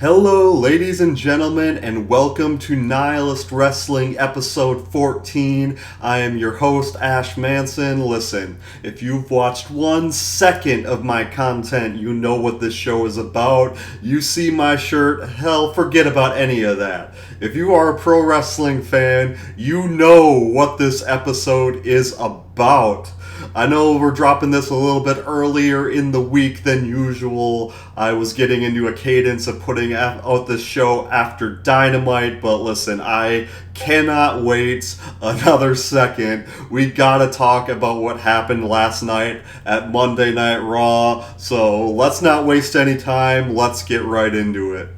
Hello, ladies and gentlemen, and welcome to Nihilist Wrestling episode 14. I am your host, Ash Manson. Listen, if you've watched 1 second of my content, you know what this show is about. You see my shirt, hell, forget about any of that. If you are a pro wrestling fan, you know what this episode is about. I know we're dropping this a little bit earlier in the week than usual. I was getting into a cadence of putting out this show after Dynamite, but listen, I cannot wait another second. We gotta talk about what happened last night at Monday Night Raw, so let's not waste any time. Let's get right into it.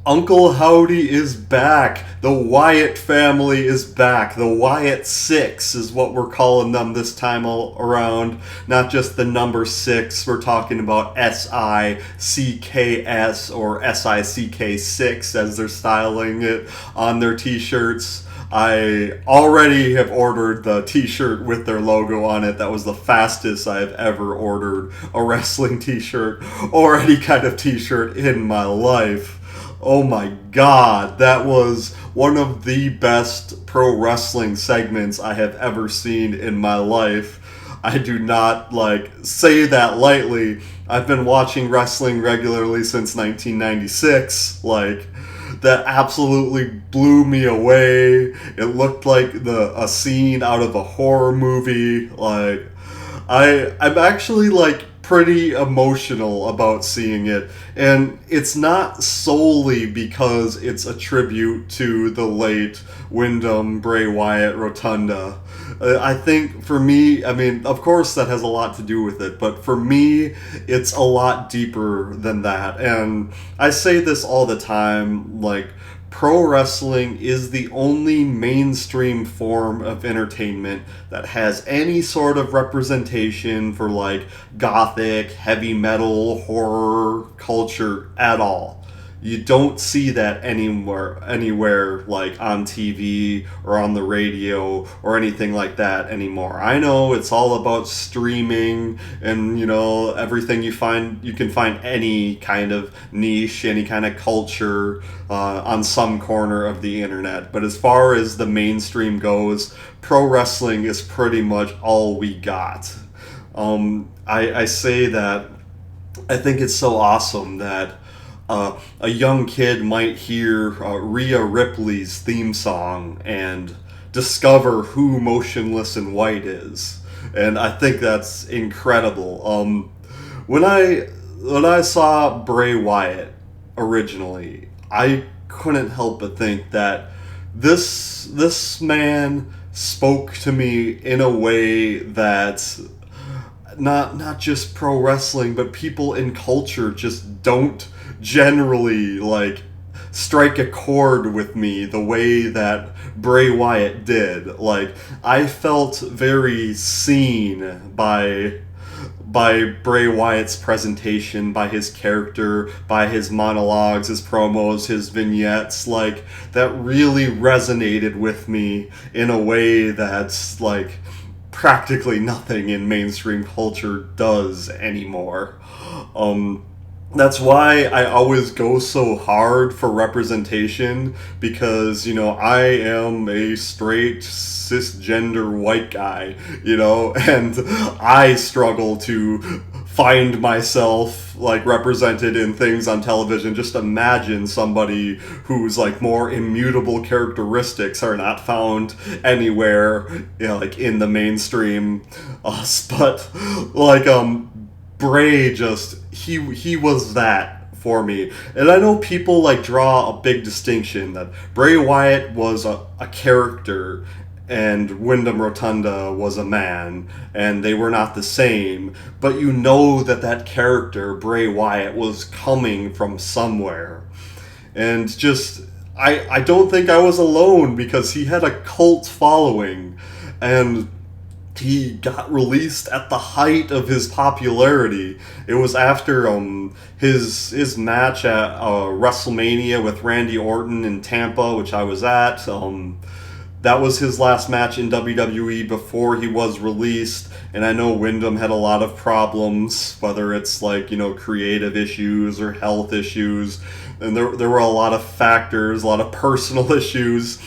Uncle Howdy is back. The Wyatt family is back. The Wyatt Sicks is what we're calling them this time around. Not just the number 6. We're talking about SICKS or SICK6 as they're styling it on their t-shirts. I already have ordered the t-shirt with their logo on it. That was the fastest I've ever ordered a wrestling t-shirt or any kind of t-shirt in my life. Oh my god, that was one of the best pro wrestling segments I have ever seen in my life. I do not, say that lightly. I've been watching wrestling regularly since 1996. That absolutely blew me away. It looked like a scene out of a horror movie. I'm actually, pretty emotional about seeing it, and it's not solely because it's a tribute to the late Wyndham Bray Wyatt Rotunda. I think for me, of course that has a lot to do with it, but for me, it's a lot deeper than that. And I say this all the time, pro wrestling is the only mainstream form of entertainment that has any sort of representation for gothic, heavy metal, horror culture at all. You don't see that anywhere on TV or on the radio or anything like that anymore. I know it's all about streaming and, everything you can find any kind of niche, any kind of culture on some corner of the internet. But as far as the mainstream goes, pro wrestling is pretty much all we got. I say that I think it's so awesome that a young kid might hear Rhea Ripley's theme song and discover who Motionless in White is, and I think that's incredible. When I saw Bray Wyatt originally, I couldn't help but think that this man spoke to me in a way that not just pro wrestling, but people in culture just don't generally strike a chord with me the way that Bray Wyatt did. I felt very seen by Bray Wyatt's presentation, by his character, by his monologues, his promos, his vignettes. That really resonated with me in a way that's practically nothing in mainstream culture does anymore. That's why I always go so hard for representation, because, I am a straight cisgender white guy, and I struggle to find myself represented in things on television. Just imagine somebody whose more immutable characteristics are not found anywhere, in the mainstream. But Bray he was that for me. And I know people draw a big distinction that Bray Wyatt was a character and Wyndham Rotunda was a man, and they were not the same, but that character, Bray Wyatt, was coming from somewhere. And I don't think I was alone, because he had a cult following, and he got released at the height of his popularity. It was after his match at WrestleMania with Randy Orton in Tampa, which I was at. that was his last match in WWE before he was released. And I know Wyndham had a lot of problems, whether it's like, creative issues or health issues. And there were a lot of factors, a lot of personal issues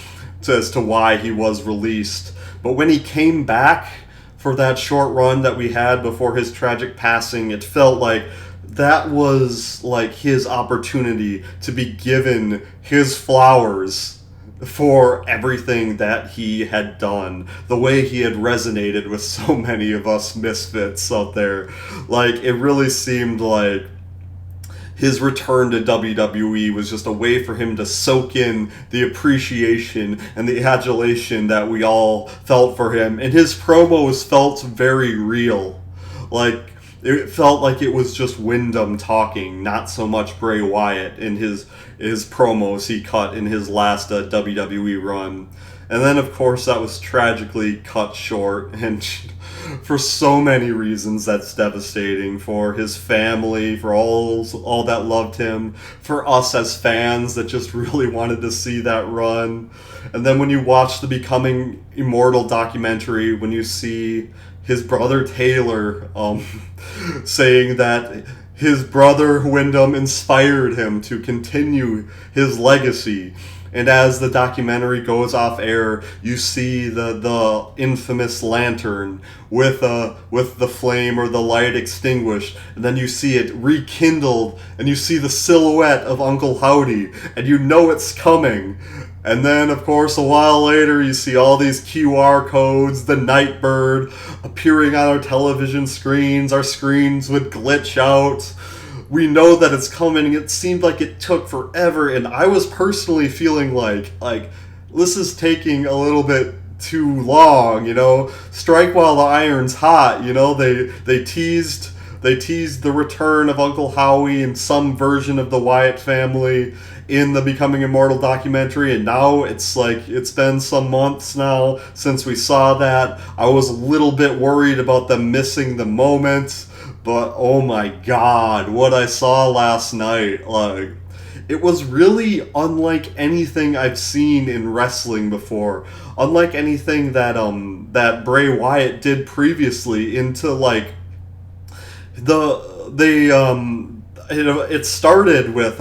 as to why he was released. But when he came back for that short run that we had before his tragic passing, it felt like that was like his opportunity to be given his flowers for everything that he had done, the way he had resonated with so many of us misfits out there. Like, it really seemed like his return to WWE was just a way for him to soak in the appreciation and the adulation that we all felt for him. And his promos felt very real. Like, it felt like it was just Wyndham talking, not so much Bray Wyatt in his promos he cut in his last WWE run. And then, of course, that was tragically cut short, and for so many reasons that's devastating. For his family, for all that loved him, for us as fans that just really wanted to see that run. And then when you watch the Becoming Immortal documentary, when you see his brother Taylor saying that his brother Wyndham inspired him to continue his legacy. And as the documentary goes off air, you see the infamous lantern with the flame or the light extinguished, and then you see it rekindled, and you see the silhouette of Uncle Howdy, and you know it's coming. And then, of course, a while later, you see all these QR codes, the Nightbird appearing on our television screens. Our screens would glitch out. We know that it's coming. It seemed like it took forever, and I was personally feeling like this is taking a little bit too long, Strike while the iron's hot, They teased the return of Uncle Howie and some version of the Wyatt family in the Becoming Immortal documentary, and now it's like it's been some months now since we saw that. I was a little bit worried about them missing the moment, but oh my god, what I saw last night, it was really unlike anything I've seen in wrestling before. Unlike anything that Bray Wyatt did previously into it started with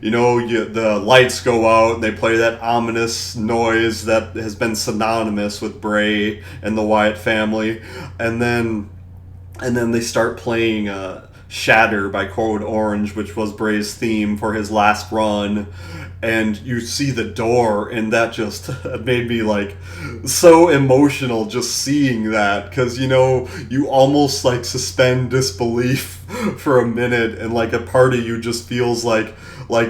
the lights go out and they play that ominous noise that has been synonymous with Bray and the Wyatt family, and then they start playing Shatter by Code Orange, which was Bray's theme for his last run, and you see the door, and that just made me so emotional just seeing that, because you almost suspend disbelief for a minute, and a part of you just feels like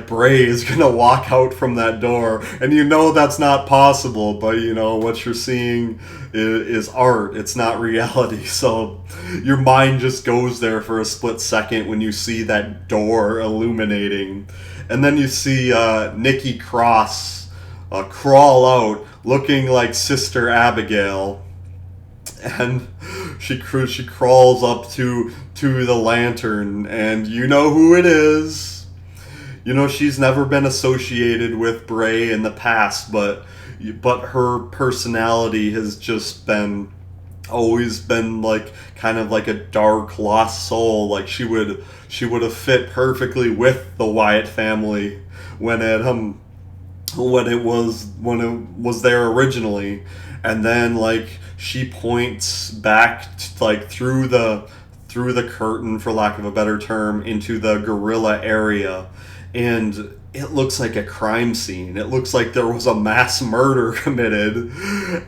Bray is gonna walk out from that door, and that's not possible, but what you're seeing is art, it's not reality, so your mind just goes there for a split second when you see that door illuminating. And then you see Nikki Cross crawl out looking like Sister Abigail, and she crawls up to the lantern, and you know who it is. She's never been associated with Bray in the past, but her personality has just always been kind of like a dark lost soul. She would have fit perfectly with the Wyatt family when it was there originally, and then she points back through the curtain, for lack of a better term, into the gorilla area. And it looks like a crime scene. It looks like there was a mass murder committed.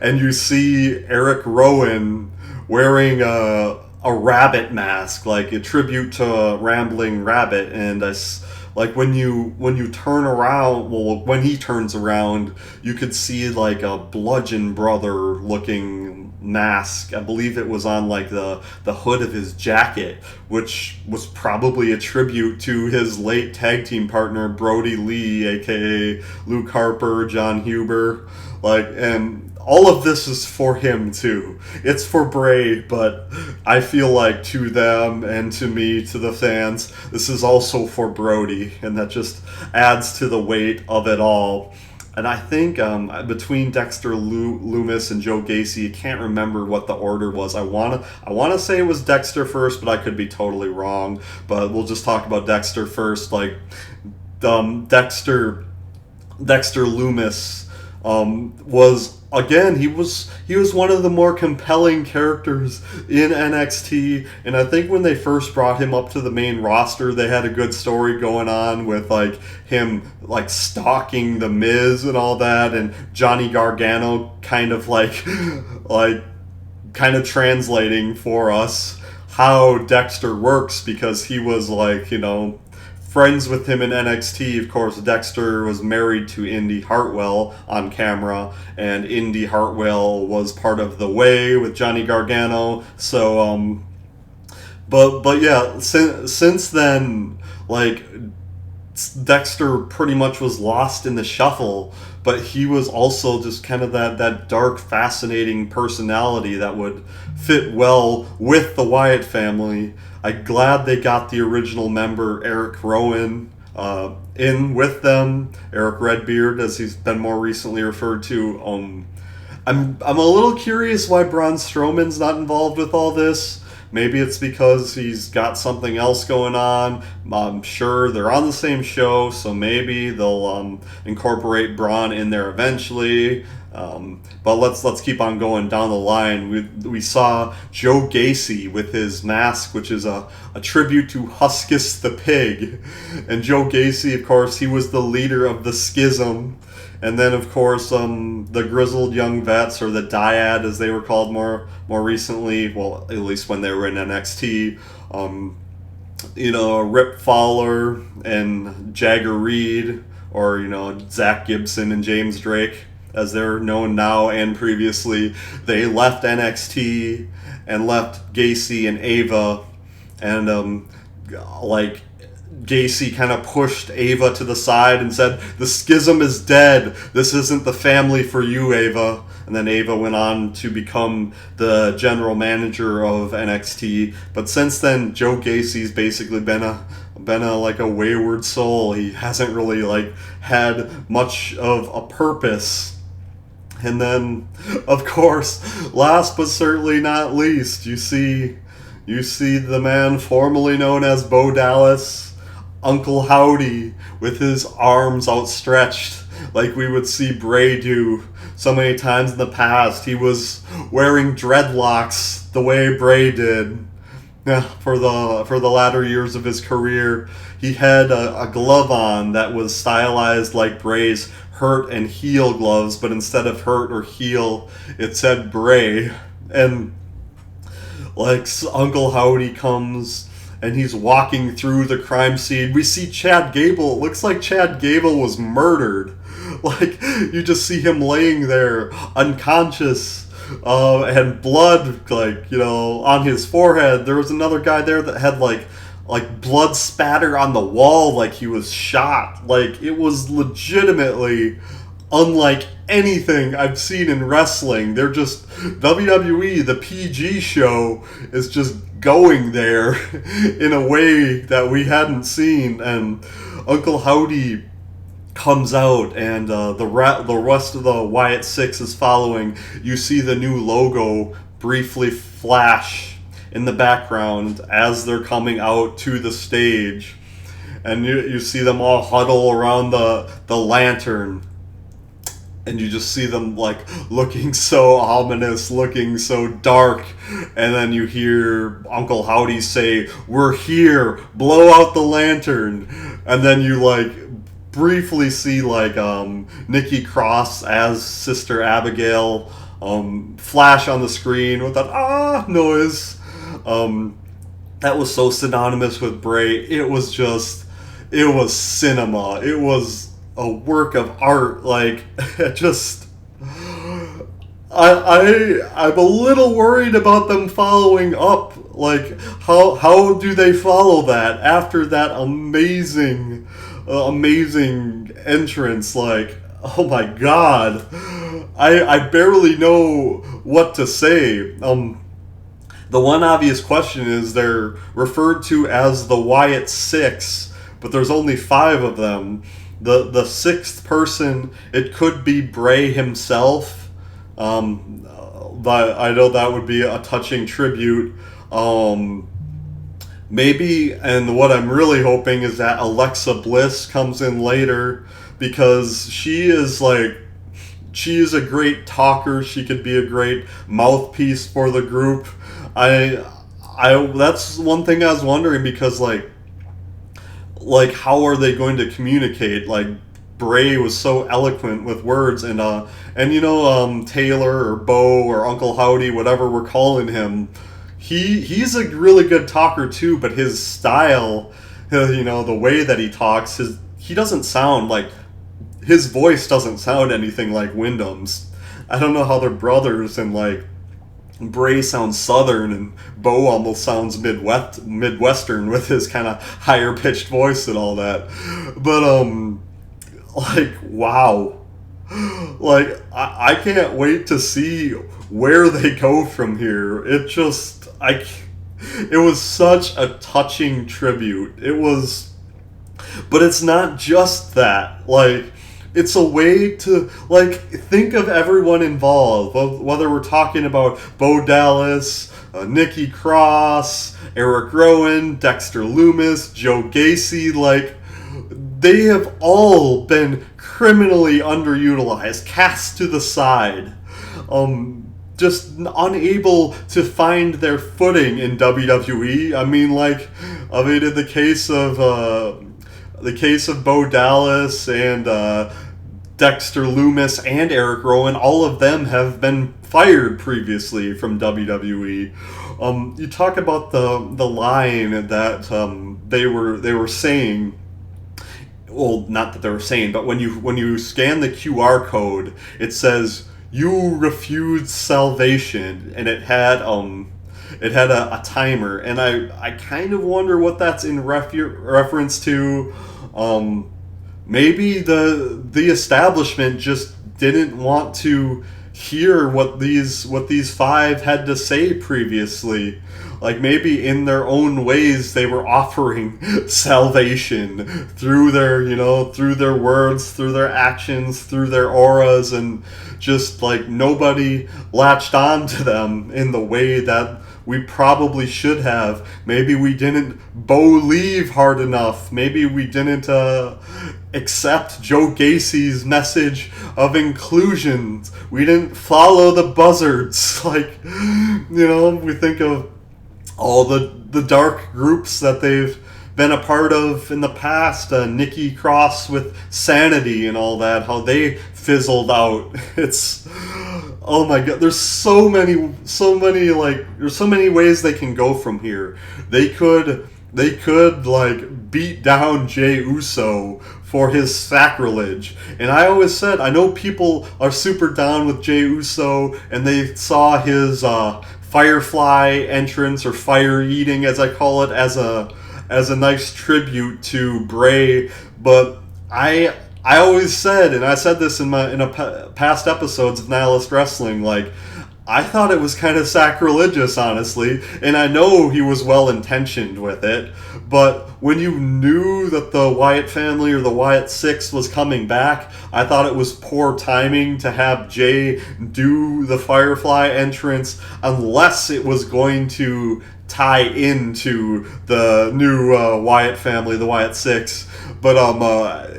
And you see Eric Rowan wearing a rabbit mask, a tribute to Rambling Rabbit. And when you turn around, when he turns around, you could see a Bludgeon Brother looking mask. I believe it was on the hood of his jacket, which was probably a tribute to his late tag team partner Brody Lee, aka Luke Harper, John Huber. And all of this is for him too. It's for Bray, but I feel to them and to me, to the fans, this is also for Brody, and that just adds to the weight of it all. And I think between Dexter Loomis and Joe Gacy, I can't remember what the order was. I wanna say it was Dexter first, but I could be totally wrong. But we'll just talk about Dexter first. Like Dexter Loomis was, again, he was one of the more compelling characters in NXT, and I think when they first brought him up to the main roster, they had a good story going on with like him like stalking the Miz and all that, and Johnny Gargano kind of like kind of translating for us how Dexter works, because he was like, friends with him in NXT. Of course, Dexter was married to Indy Hartwell on camera, and Indy Hartwell was part of The Way with Johnny Gargano. So, but yeah, since then, like, Dexter pretty much was lost in the shuffle, but he was also just kind of that dark, fascinating personality that would fit well with the Wyatt family. I'm glad they got the original member, Eric Rowan, in with them. Eric Redbeard, as he's been more recently referred to. I'm a little curious why Braun Strowman's not involved with all this. Maybe it's because he's got something else going on. I'm sure they're on the same show, so maybe they'll incorporate Braun in there eventually. But let's keep on going down the line. We saw Joe Gacy with his mask, which is a tribute to Huskus the Pig. And Joe Gacy, of course, he was the leader of the Schism. And then, of course, the Grizzled Young Vets, or the Dyad, as they were called more recently, well, at least when they were in NXT, Rip Fowler and Jagger Reed, or, Zach Gibson and James Drake, as they're known now and previously. They left NXT and left Gacy and Ava, and, Gacy kind of pushed Ava to the side and said, "The Schism is dead. This isn't the family for you, Ava." And then Ava went on to become the general manager of NXT. But since then, Joe Gacy's basically been a wayward soul. He hasn't really had much of a purpose. And then, of course, last but certainly not least, you see the man formerly known as Bo Dallas, Uncle Howdy, with his arms outstretched like we would see Bray do so many times in the past. He was wearing dreadlocks the way Bray did. Yeah, for the latter years of his career. He had a glove on that was stylized like Bray's hurt and heel gloves, but instead of hurt or heel, it said Bray. And Uncle Howdy comes and he's walking through the crime scene. We see Chad Gable. It looks like Chad Gable was murdered. You just see him laying there unconscious, and blood, on his forehead. There was another guy there that had blood spatter on the wall, like he was shot. It was legitimately unlike anything I've seen in wrestling. They're just, WWE, the PG show, is just going there in a way that we hadn't seen. And Uncle Howdy comes out, and the rest of the Wyatt Sicks is following. You see the new logo briefly flash in the background as they're coming out to the stage, and you see them all huddle around the lantern, and you just see them looking so ominous, looking so dark, and then you hear Uncle Howdy say, "We're here, blow out the lantern," and then you briefly see Nikki Cross as Sister Abigail flash on the screen with that "ah" noise. That was so synonymous with Bray. It was cinema. It was a work of art. I'm a little worried about them following up. How do they follow that after that amazing entrance? Oh my god, I barely know what to say. The one obvious question is they're referred to as the Wyatt Six, but there's only 5 of them. the sixth person, it could be Bray himself. But I know that would be a touching tribute. Maybe, and what I'm really hoping is that Alexa Bliss comes in later, because she is a great talker. She could be a great mouthpiece for the group. I that's one thing I was wondering, because how are they going to communicate? Bray was so eloquent with words, and Taylor or Bo or Uncle Howdy, whatever we're calling him, he's a really good talker too, but his style, the way that he talks, he doesn't sound like, his voice doesn't sound anything like Wyndham's. I don't know how they're brothers, and Bray sounds southern and Bo almost sounds Midwestern with his kind of higher pitched voice and all that. But wow. I can't wait to see where they go from here. It was such a touching tribute. But it's not just that. It's a way to, think of everyone involved, whether we're talking about Bo Dallas, Nikki Cross, Eric Rowan, Dexter Lumis, Joe Gacy. They have all been criminally underutilized, cast to the side, just unable to find their footing in WWE. In the case of Bo Dallas and Dexter Lumis and Eric Rowan, all of them have been fired previously from WWE. You talk about the line that they were saying. Well, not that they were saying, but when you scan the QR code, it says "You refuse salvation," and it had a timer, and I kind of wonder what that's in reference to. Maybe the establishment just didn't want to hear what these five had to say previously. Maybe in their own ways they were offering salvation through their words, through their actions, through their auras, and just nobody latched on to them in the way that we probably should have. Maybe we didn't believe hard enough. Maybe we didn't accept Joe Gacy's message of inclusion. We didn't follow the buzzards. We think of all the dark groups that they've been a part of in the past. Nikki Cross with Sanity and all that, how they fizzled out. It's, oh my god, there's so many there's so many ways they can go from here. They could beat down Jey Uso for his sacrilege. And I always said, I know people are super down with Jey Uso, and they saw his Firefly entrance, or fire eating as I call it, as a nice tribute to Bray. But I always said, and I said this in past episodes of Nihilist Wrestling, I thought it was kind of sacrilegious, honestly, and I know he was well-intentioned with it, but when you knew that the Wyatt family or the Wyatt Sicks was coming back, I thought it was poor timing to have Jay do the Firefly entrance, unless it was going to tie into the new Wyatt family, the Wyatt Sicks. But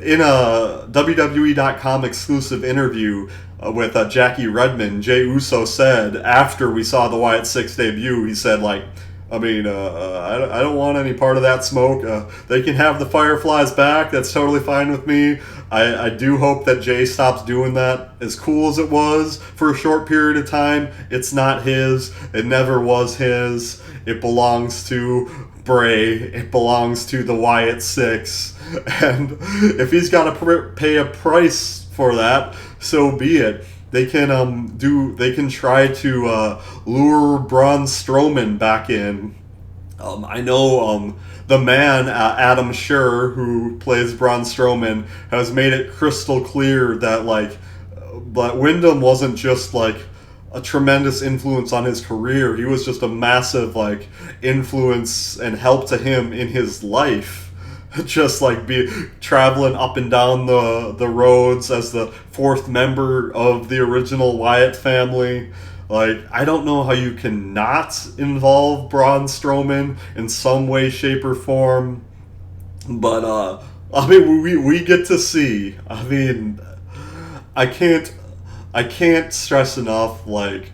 in a WWE.com exclusive interview with Jackie Redmond, Jey Uso said, after we saw the Wyatt Sicks debut, he said, I don't want any part of that smoke. They can have the Fireflies back. That's totally fine with me. I do hope that Jay stops doing that. As cool as it was for a short period of time, it's not his. It never was his. It belongs to Bray. It belongs to the Wyatt Sicks. And if he's got to pay a price for that, so be it. They can try to lure Braun Strowman back in. I know the man, Adam Scherr, who plays Braun Strowman, has made it crystal clear that but Wyndham wasn't just a tremendous influence on his career. He was just a massive influence and help to him in his life. just like be traveling up and down the roads as the fourth member of the original Wyatt family. Like, I don't know how you can not involve Braun Strowman in some way, shape, or form. But I mean, we get to see. I mean, I can't I can't stress enough, like,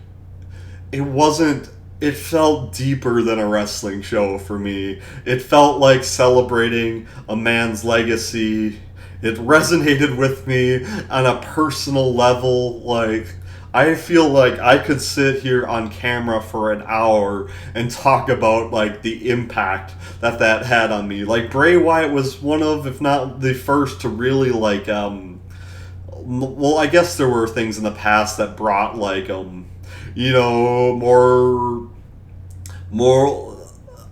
it wasn't, it felt deeper than a wrestling show for me. It felt like celebrating a man's legacy. It resonated with me on a personal level. Like, I feel like I could sit here on camera for an hour and talk about, like, the impact that had on me. Like, Bray Wyatt was one of, if not the first, to really, like, well, I guess there were things in the past that brought, like, you know, more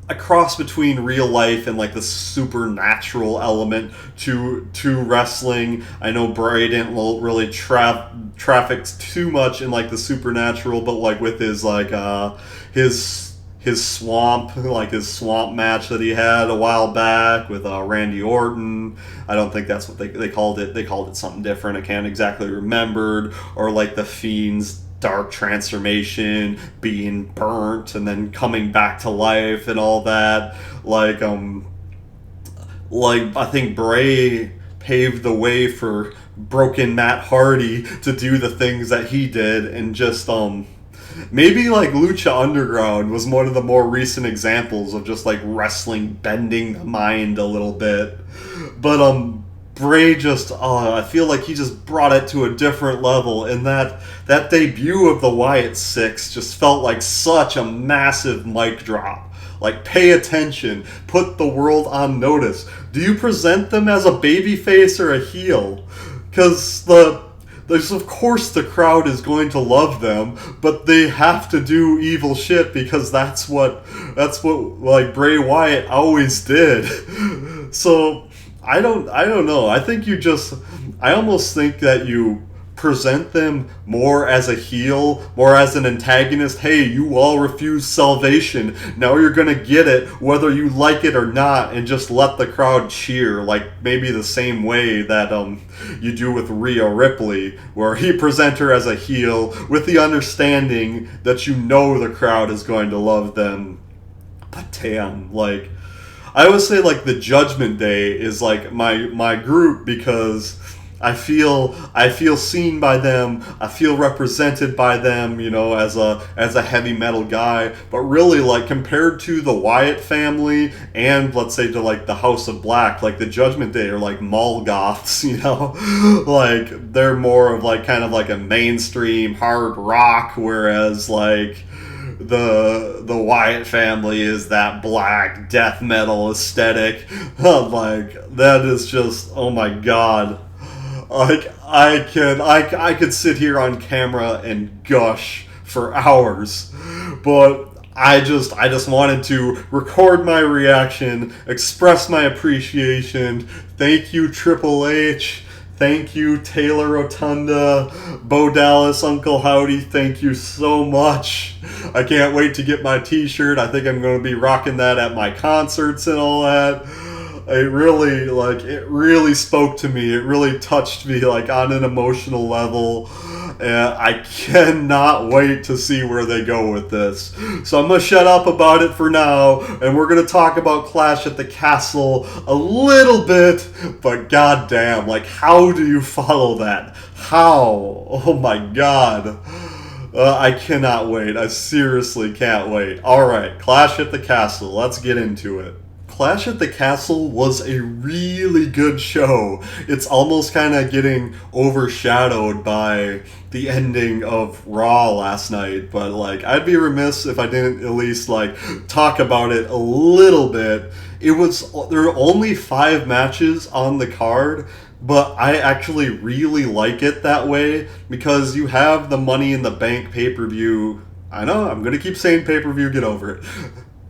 a cross between real life and, like, the supernatural element to wrestling. I know Bray didn't really traffic too much in, like, the supernatural, but, like, with his, like, his swamp match that he had a while back with Randy Orton. I don't think that's what they called it. They called it something different. I can't exactly remember. Or, like, the Fiend's dark transformation, being burnt and then coming back to life and all that. Like I think Bray paved the way for broken Matt Hardy to do the things that he did, and just maybe, like, Lucha Underground was one of the more recent examples of just, like, wrestling bending the mind a little bit. But Bray just, I feel like he just brought it to a different level, and that debut of the Wyatt Sicks just felt like such a massive mic drop. Like, pay attention, put the world on notice. Do you present them as a babyface or a heel? Because there's, of course, the crowd is going to love them, but they have to do evil shit because that's what like, Bray Wyatt always did. So I don't know. I almost think that you present them more as a heel, more as an antagonist. Hey, you all refuse salvation. Now you're gonna get it whether you like it or not, and just let the crowd cheer, like maybe the same way that you do with Rhea Ripley, where you present her as a heel with the understanding that you know the crowd is going to love them. But damn, like, I always say, like, the Judgment Day is, like, my group, because I feel seen by them. I feel represented by them, you know, as a heavy metal guy. But really, like, compared to the Wyatt family and, let's say, to, like, the House of Black, like, the Judgment Day are like mall goths, you know, like, they're more of, like, kind of like a mainstream hard rock, whereas, like, the Wyatt family is that black death metal aesthetic. Like, that is just, oh my god. Like, I could sit here on camera and gush for hours, but I just wanted to record my reaction, express my appreciation. Thank you, Triple H. Thank you, Taylor Rotunda, Bo Dallas, Uncle Howdy. Thank you so much. I can't wait to get my t-shirt. I think I'm going to be rocking that at my concerts and all that. It really spoke to me. It really touched me, like, on an emotional level. And I cannot wait to see where they go with this. So I'm going to shut up about it for now, and we're going to talk about Clash at the Castle a little bit, but goddamn, like, how do you follow that? How? Oh my god. I cannot wait. I seriously can't wait. Alright, Clash at the Castle. Let's get into it. Clash at the Castle was a really good show. It's almost kind of getting overshadowed by the ending of Raw last night, but, like, I'd be remiss if I didn't at least, like, talk about it a little bit. There were only 5 matches on the card, but I actually really like it that way, because you have the Money in the Bank pay-per-view. I know, I'm going to keep saying pay-per-view, get over it.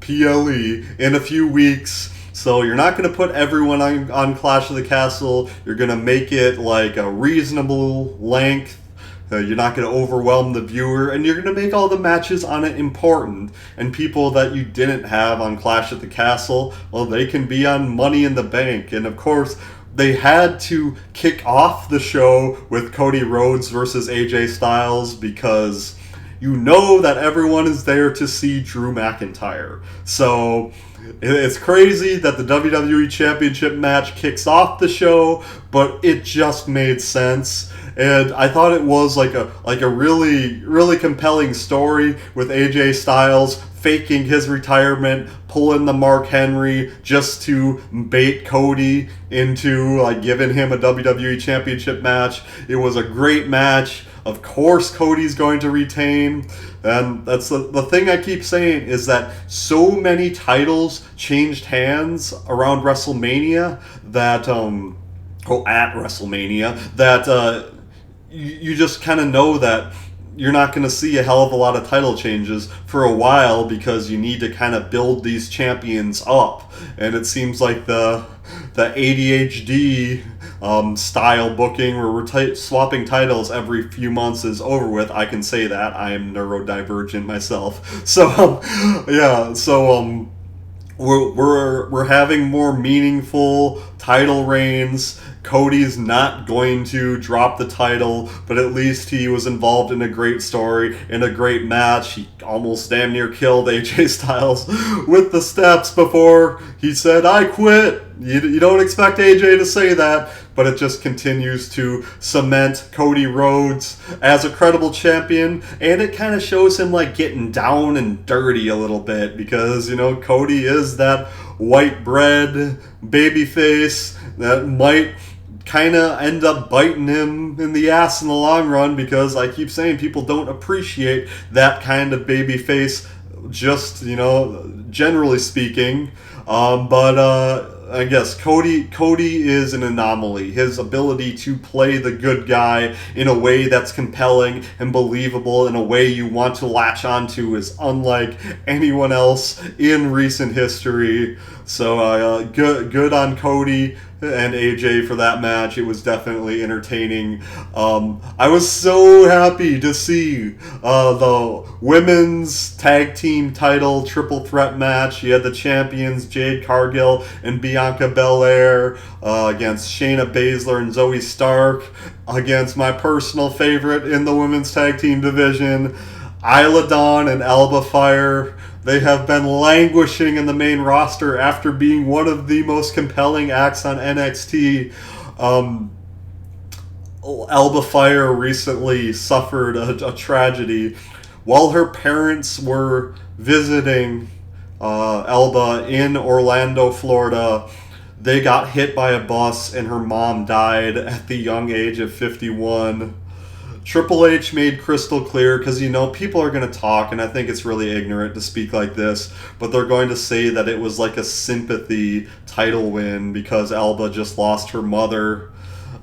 PLE in a few weeks, so you're not going to put everyone on Clash of the Castle. You're going to make it, like, a reasonable length, You're not going to overwhelm the viewer, and you're going to make all the matches on it important. And people that you didn't have on Clash at the Castle, well, they can be on Money in the Bank. And of course, they had to kick off the show with Cody Rhodes versus AJ Styles because you know that everyone is there to see Drew McIntyre. So it's crazy that the WWE Championship match kicks off the show, but it just made sense. And I thought it was like a really compelling story with AJ Styles faking his retirement, pulling the Mark Henry just to bait Cody into giving him a WWE Championship match. It was a great match. Of course Cody's going to retain. And that's the thing I keep saying is that so many titles changed hands around WrestleMania that at WrestleMania that you just kind of know that you're not going to see a hell of a lot of title changes for a while because you need to kind of build these champions up. And it seems like the ADHD style booking where we're swapping titles every few months is over with. I can say that. I am neurodivergent myself. So, we're having more meaningful title reigns. Cody's not going to drop the title, but at least he was involved in a great story, in a great match. He almost damn near killed AJ Styles with the steps before he said, "I quit." You don't expect AJ to say that, but it just continues to cement Cody Rhodes as a credible champion, and it kind of shows him getting down and dirty a little bit because, Cody is that white bread babyface that might kind of end up biting him in the ass in the long run because I keep saying people don't appreciate that kind of babyface, just, generally speaking. But I guess Cody is an anomaly. His ability to play the good guy in a way that's compelling and believable in a way you want to latch onto is unlike anyone else in recent history. So good on Cody and AJ for that match. It was definitely entertaining. I was so happy to see the women's tag team title triple threat match. You had the champions Jade Cargill and Bianca Belair against Shayna Baszler and Zoe Stark against my personal favorite in the women's tag team division, Isla Dawn and Alba Fire. They have been languishing in the main roster after being one of the most compelling acts on NXT. Alba Fire recently suffered a tragedy. While her parents were visiting Alba in Orlando, Florida, they got hit by a bus and her mom died at the young age of 51. Triple H made crystal clear, because people are going to talk, and I think it's really ignorant to speak like this, but they're going to say that it was like a sympathy title win because Alba just lost her mother.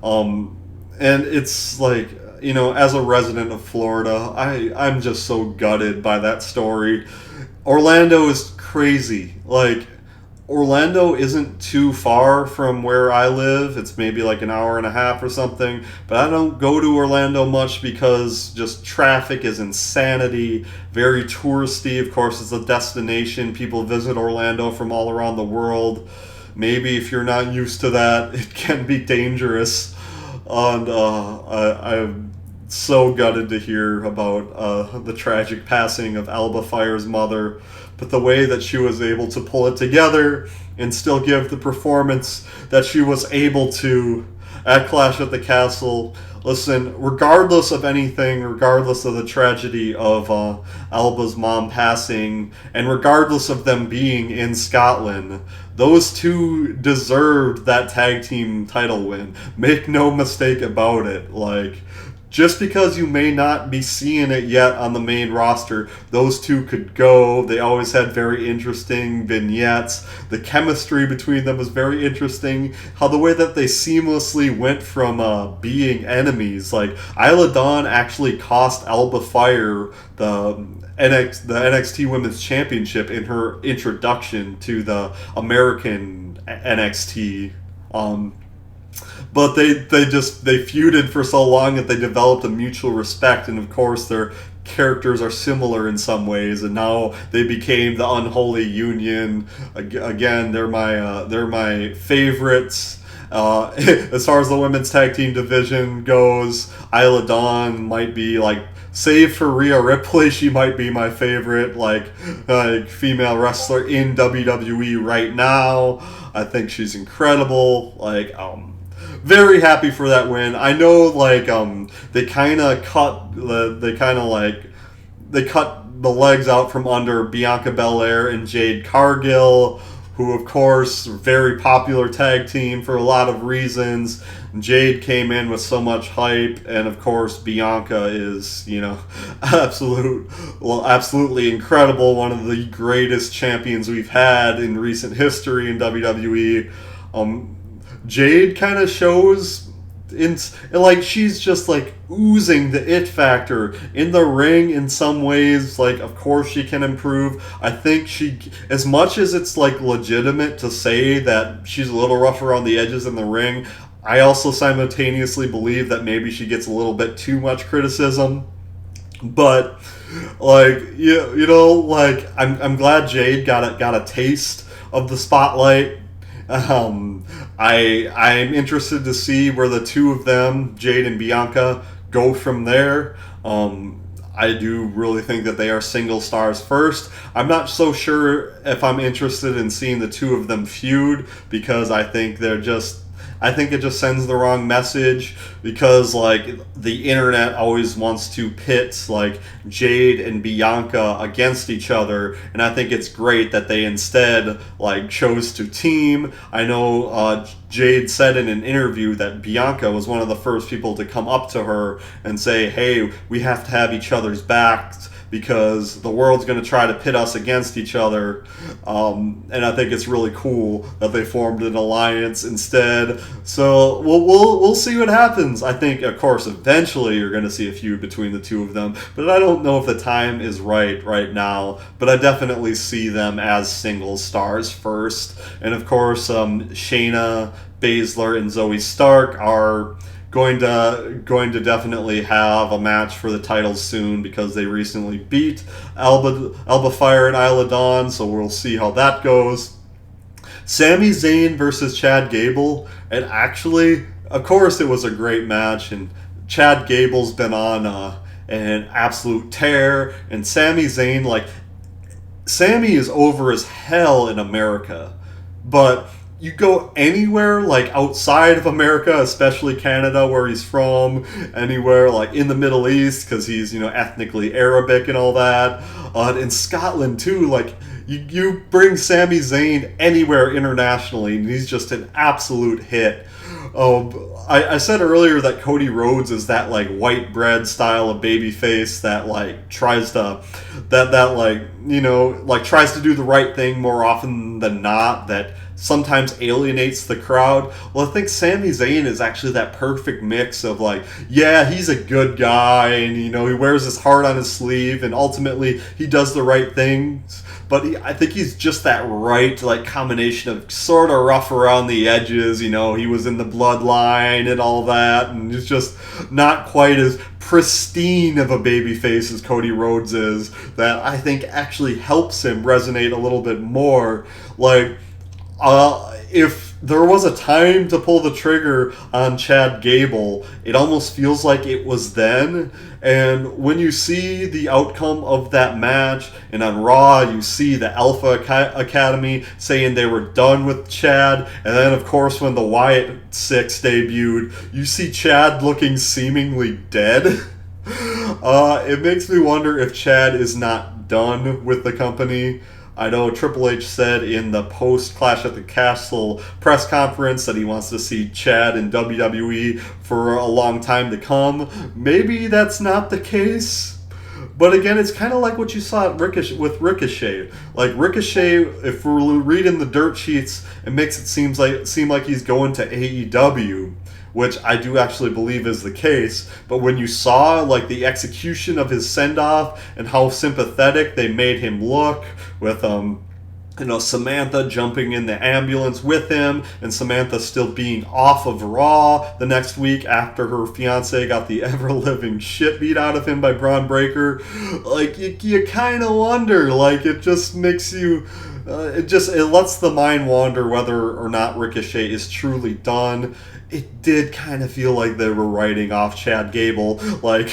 And it's as a resident of Florida, I'm just so gutted by that story. Orlando is crazy. Orlando isn't too far from where I live. It's maybe an hour and a half or something. But I don't go to Orlando much because just traffic is insanity. Very touristy. Of course, it's a destination. People visit Orlando from all around the world. Maybe if you're not used to that, it can be dangerous. And I'm so gutted to hear about the tragic passing of Alba Fire's mother. But the way that she was able to pull it together and still give the performance that she was able to at Clash at the Castle. Listen, regardless of anything, regardless of the tragedy of Alba's mom passing, and regardless of them being in Scotland, those two deserved that tag team title win. Make no mistake about it. Just because you may not be seeing it yet on the main roster, those two could go. They always had very interesting vignettes. The chemistry between them was very interesting. How the way that they seamlessly went from being enemies. Isla Dawn actually cost Alba Fire the NXT Women's Championship in her introduction to the American NXT. but they feuded for so long that they developed a mutual respect, and of course their characters are similar in some ways, and now they became the unholy union. Again, they're my favorites. As far as the women's tag team division goes, Isla Dawn might be like, save for Rhea Ripley, she might be my favorite like female wrestler in WWE right now. I think she's incredible. Very happy for that win. I know they cut the legs out from under Bianca Belair and Jade Cargill, who of course are very popular tag team for a lot of reasons. Jade came in with so much hype, and of course Bianca is, absolutely incredible, one of the greatest champions we've had in recent history in WWE. Jade kind of shows she's just oozing the it factor in the ring in some ways. Of course she can improve. I think she, as much as it's legitimate to say that she's a little rough around the edges in the ring, I also simultaneously believe that maybe she gets a little bit too much criticism. But I'm glad Jade got a taste of the spotlight. I'm interested to see where the two of them, Jade and Bianca, go from there. I do really think that they are single stars first. I'm not so sure if I'm interested in seeing the two of them feud, because I think it just sends the wrong message, because the internet always wants to pit Jade and Bianca against each other, and I think it's great that they instead chose to team. I know Jade said in an interview that Bianca was one of the first people to come up to her and say, hey, we have to have each other's backs because the world's going to try to pit us against each other. And I think it's really cool that they formed an alliance instead. So we'll see what happens. I think, of course, eventually you're going to see a feud between the two of them, but I don't know if the time is right now. But I definitely see them as single stars first. And of course, Shayna Baszler and Zoe Stark are going to definitely have a match for the titles soon, because they recently beat Alba Fire and Isla Dawn, so we'll see how that goes. Sami Zayn versus Chad Gable, and actually, of course, it was a great match, and Chad Gable's been on an absolute tear, and Sami Zayn, Sami is over as hell in America, but you go anywhere outside of America, especially Canada where he's from, anywhere in the Middle East because he's ethnically Arabic and all that, in Scotland too, you bring Sami Zayn anywhere internationally and he's just an absolute hit. I said earlier that Cody Rhodes is that white bread style of babyface that tries to tries to do the right thing more often than not, that sometimes alienates the crowd. Well, I think Sami Zayn is actually that perfect mix of he's a good guy, and he wears his heart on his sleeve, and ultimately he does the right things, but I think he's just that right combination of sort of rough around the edges. He was in the bloodline and all that, and he's just not quite as pristine of a babyface as Cody Rhodes is, that I think actually helps him resonate a little bit more. If there was a time to pull the trigger on Chad Gable, it almost feels like it was then. And when you see the outcome of that match, and on Raw you see the Alpha Academy saying they were done with Chad, and then of course when the Wyatt Sicks debuted, you see Chad looking seemingly dead. It makes me wonder if Chad is not done with the company. I know Triple H said in the post-Clash at the Castle press conference that he wants to see Chad in WWE for a long time to come. Maybe that's not the case. But again, it's kind of like what you saw at with Ricochet. Ricochet, if we're reading the dirt sheets, it makes it seem like he's going to AEW, which I do actually believe is the case. But when you saw the execution of his send-off and how sympathetic they made him look with Samantha jumping in the ambulance with him, and Samantha still being off of Raw the next week after her fiance got the ever-living shit beat out of him by Braun Breaker. Like, you kind of wonder, like, it just makes you... it lets the mind wander whether or not Ricochet is truly done. It did kind of feel like they were writing off Chad Gable, like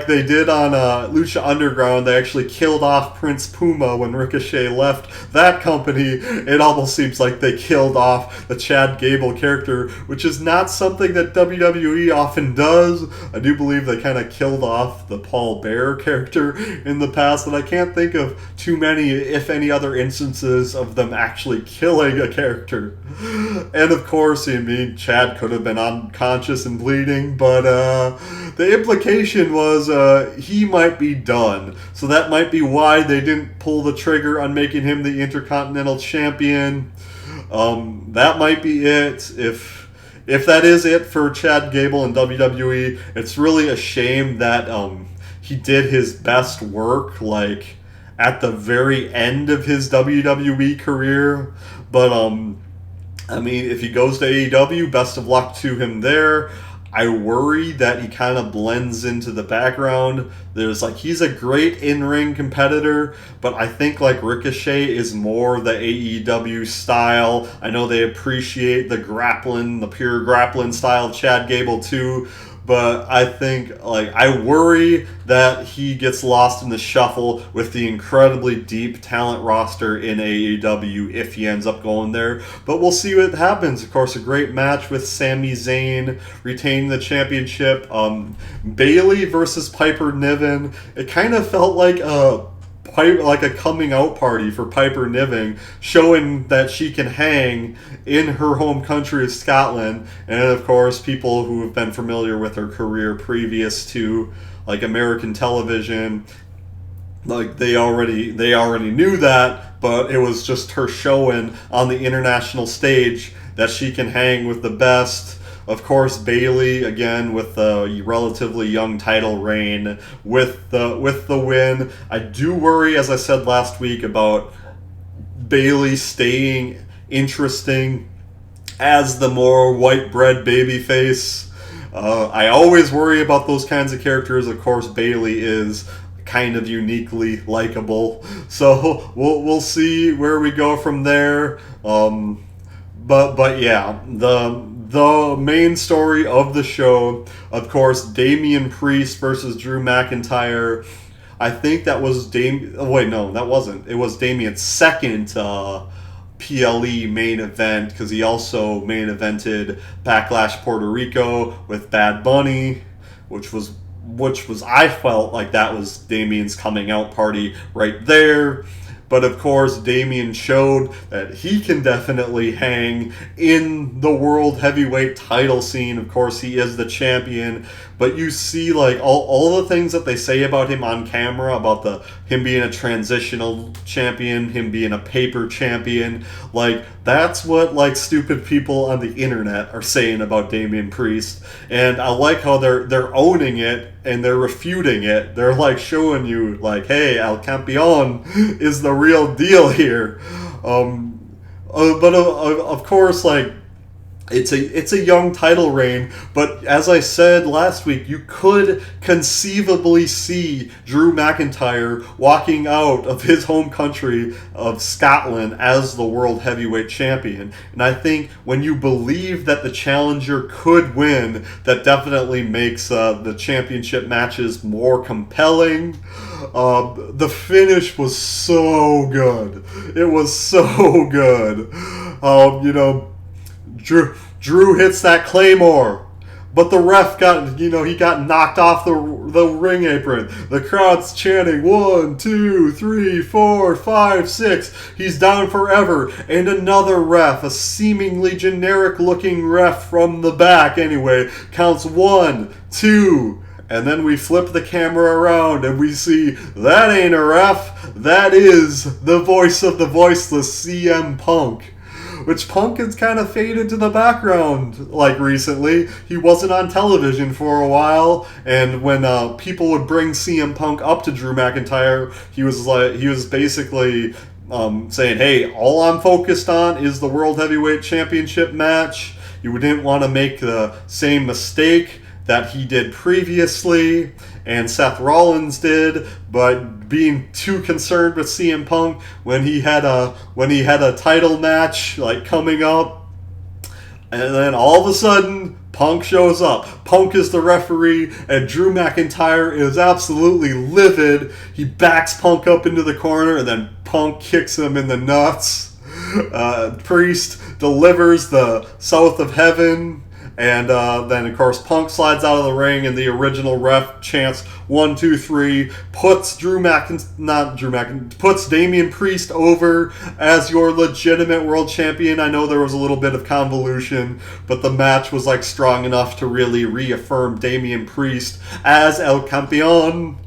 they did on Lucha Underground. They actually killed off Prince Puma when Ricochet left that company. It almost seems like they killed off the Chad Gable character, which is not something that WWE often does. I do believe they kind of killed off the Paul Bearer character in the past, and I can't think of too many, if any, other instances of them actually killing a character. And of course, I mean, Chad could have been unconscious and bleeding, but the implication was he might be done. So that might be why they didn't pull the trigger on making him the Intercontinental Champion. That might be it. If that is it for Chad Gable and WWE, it's really a shame that he did his best work like at the very end of his WWE career. But I mean, if he goes to AEW, best of luck to him there. I worry that he kind of blends into the background. He's a great in-ring competitor, but I think like Ricochet is more the AEW style. I know they appreciate the pure grappling style of Chad Gable too. But I think, I worry that he gets lost in the shuffle with the incredibly deep talent roster in AEW if he ends up going there. But we'll see what happens. Of course, a great match with Sami Zayn retaining the championship. Bayley versus Piper Niven. It kind of felt like a coming out party for Piper Niven, showing that she can hang in her home country of Scotland. And of course, people who have been familiar with her career previous to American television, they already knew that, but it was just her showing on the international stage that she can hang with the best. Of course, Bayley, again, with the relatively young title reign, with the win. I do worry, as I said last week, about Bayley staying interesting as the more white bread babyface. I always worry about those kinds of characters. Of course, Bayley is kind of uniquely likable. So we'll see where we go from there. But yeah, the main story of the show, of course, Damian Priest versus Drew McIntyre. I think that was that wasn't. It was Damian's second PLE main event, because he also main evented Backlash Puerto Rico with Bad Bunny, which was I felt like that was Damian's coming out party right there. But of course, Damian showed that he can definitely hang in the world heavyweight title scene. Of course, he is the champion. But you see, all the things that they say about him on camera, about him being a transitional champion, him being a paper champion, that's what stupid people on the internet are saying about Damian Priest. And I like how they're owning it and they're refuting it. They're showing you hey, El Campeon is the real deal here. But of course, it's a young title reign, but as I said last week, you could conceivably see Drew McIntyre walking out of his home country of Scotland as the world heavyweight champion. And I think when you believe that the challenger could win, that definitely makes the championship matches more compelling. The finish was so good. It was so good. Drew hits that Claymore, but the ref he got knocked off the ring apron. The crowd's chanting 1, 2, 3, 4, 5, 6. He's down forever. And another ref, a seemingly generic looking ref from the back anyway, counts 1, 2. And then we flip the camera around and we see that ain't a ref. That is the voice of the voiceless, CM Punk. Which Punk has kind of faded to the background recently. He wasn't on television for a while, and when people would bring CM Punk up to Drew McIntyre, he was basically saying, hey, all I'm focused on is the World Heavyweight Championship match. You didn't want to make the same mistake that he did previously and Seth Rollins did, but being too concerned with CM Punk when he had a title match like coming up, and then all of a sudden Punk shows up. Punk is the referee, and Drew McIntyre is absolutely livid. He backs Punk up into the corner, and then Punk kicks him in the nuts. Priest delivers the South of Heaven, and then of course Punk slides out of the ring, and the original ref chants 1, 2, 3, puts puts Damian Priest over as your legitimate world champion. I know there was a little bit of convolution, but the match was like strong enough to really reaffirm Damian Priest as El Campeon.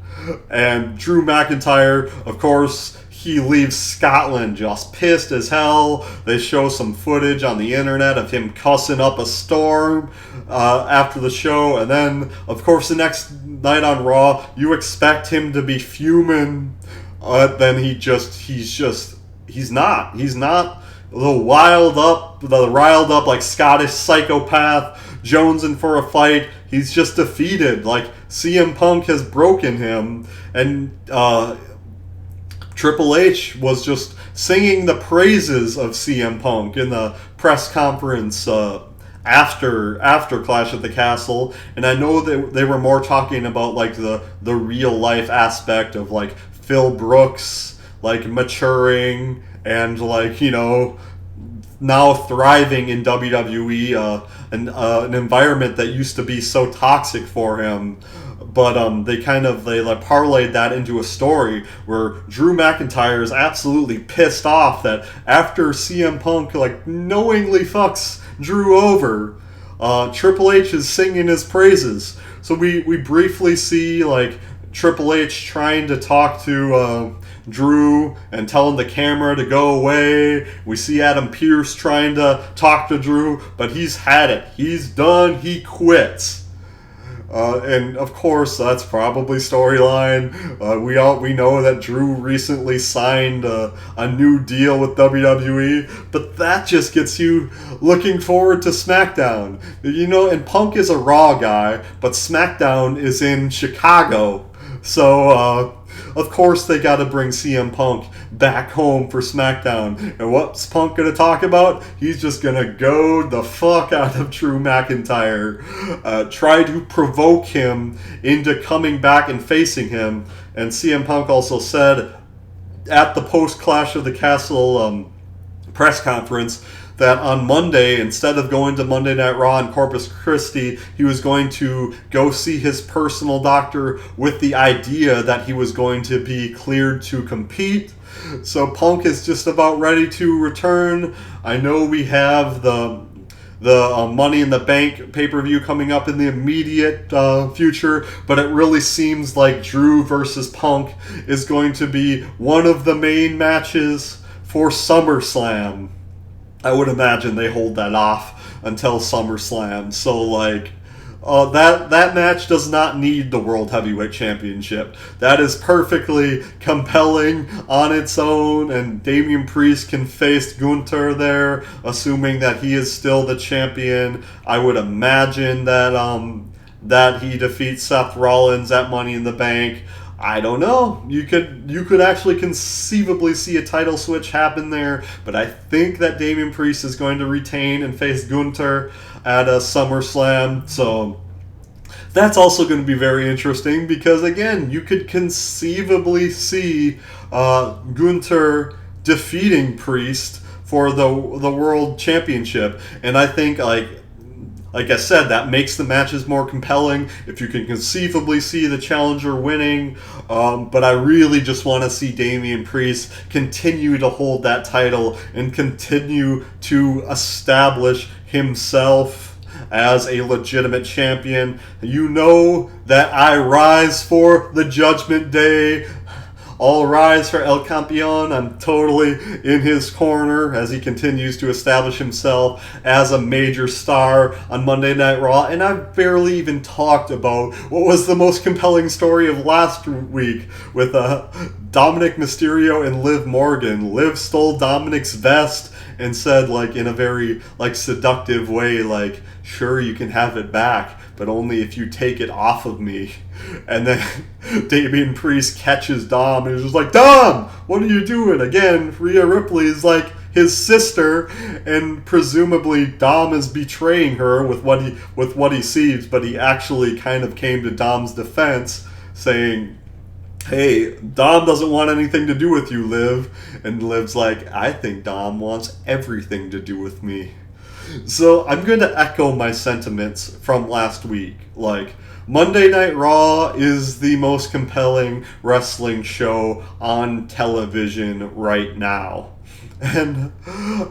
And Drew McIntyre, of course, he leaves Scotland just pissed as hell. They show some footage on the internet of him cussing up a storm after the show. And then, of course, the next night on Raw, you expect him to be fuming. Then he's not. He's not the riled up like Scottish psychopath jonesing for a fight. He's just defeated. Like, CM Punk has broken him. And, Triple H was just singing the praises of CM Punk in the press conference after Clash at the Castle, and I know that they were more talking about like the real life aspect of like Phil Brooks like maturing and like, you know, now thriving in WWE, an environment that used to be so toxic for him. But they parlayed that into a story where Drew McIntyre is absolutely pissed off that after CM Punk like knowingly fucks Drew over, Triple H is singing his praises. So we briefly see like Triple H trying to talk to Drew and telling the camera to go away. We see Adam Pearce trying to talk to Drew, but he's had it. He's done. He quits. And of course, that's probably storyline. We know that Drew recently signed a new deal with WWE, but that just gets you looking forward to SmackDown. You know, and Punk is a Raw guy, but SmackDown is in Chicago, so of course they got to bring CM Punk back home for SmackDown. And what's Punk going to talk about? He's just going to goad the fuck out of Drew McIntyre, try to provoke him into coming back and facing him. And CM Punk also said at the post-Clash of the Castle press conference that on Monday, instead of going to Monday Night Raw in Corpus Christi, he was going to go see his personal doctor with the idea that he was going to be cleared to compete. So Punk is just about ready to return. I know we have the Money in the Bank pay-per-view coming up in the immediate future, but it really seems like Drew versus Punk is going to be one of the main matches for SummerSlam. I would imagine they hold that off until SummerSlam. So, like, that match does not need the World Heavyweight Championship. That is perfectly compelling on its own, and Damian Priest can face Gunther there, assuming that he is still the champion. I would imagine that he defeats Seth Rollins at Money in the Bank. I don't know. You could actually conceivably see a title switch happen there, but I think that Damian Priest is going to retain and face Gunther at a SummerSlam. So that's also going to be very interesting because, again, you could conceivably see Gunther defeating Priest for the World Championship, and I think like I said, that makes the matches more compelling if you can conceivably see the challenger winning. But I really just want to see Damian Priest continue to hold that title and continue to establish himself as a legitimate champion. You know that I rise for the Judgment Day All rise for El Campeon. I'm totally in his corner as he continues to establish himself as a major star on Monday Night Raw. And I've barely even talked about what was the most compelling story of last week with Dominic Mysterio and Liv Morgan. Liv stole Dominic's vest and said, like, in a very, like, seductive way, like, sure, you can have it back, but only if you take it off of me. And then Damian Priest catches Dom and is just like, Dom, what are you doing? Again, Rhea Ripley is like his sister, and presumably Dom is betraying her with what he sees, but he actually kind of came to Dom's defense, saying, hey, Dom doesn't want anything to do with you, Liv. And Liv's like, I think Dom wants everything to do with me. So I'm going to echo my sentiments from last week. Like, Monday Night Raw is the most compelling wrestling show on television right now. And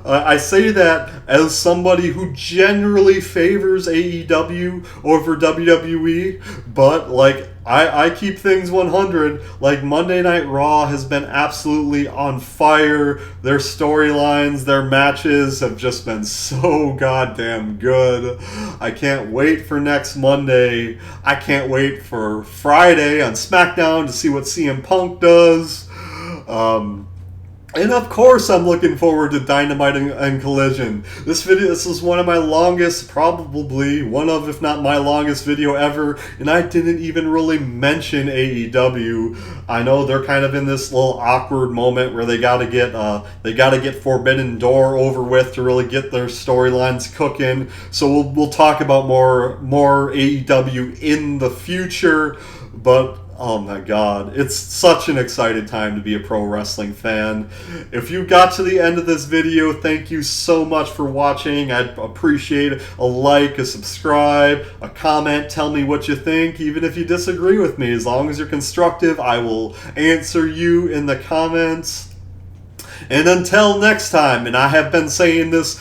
I say that as somebody who generally favors AEW over WWE, but like I keep things 100. Like, Monday Night Raw has been absolutely on fire. Their storylines, their matches have just been so goddamn good. I can't wait for next Monday. I can't wait for Friday on SmackDown to see what CM Punk does. And of course I'm looking forward to Dynamite and Collision. This is one of my longest, probably one of, if not my longest video ever, and I didn't even really mention AEW. I know they're kind of in this little awkward moment where they gotta get Forbidden Door over with to really get their storylines cooking. So we'll talk about more AEW in the future, but oh my god, it's such an exciting time to be a pro wrestling fan. If you got to the end of this video, thank you so much for watching. I'd appreciate a like, a subscribe, a comment, tell me what you think, even if you disagree with me. As long as you're constructive, I will answer you in the comments. And until next time, and I have been saying this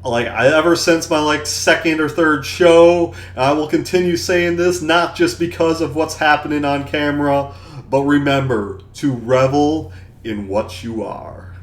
ever since my second or third show, I will continue saying this, not just because of what's happening on camera, but remember to revel in what you are.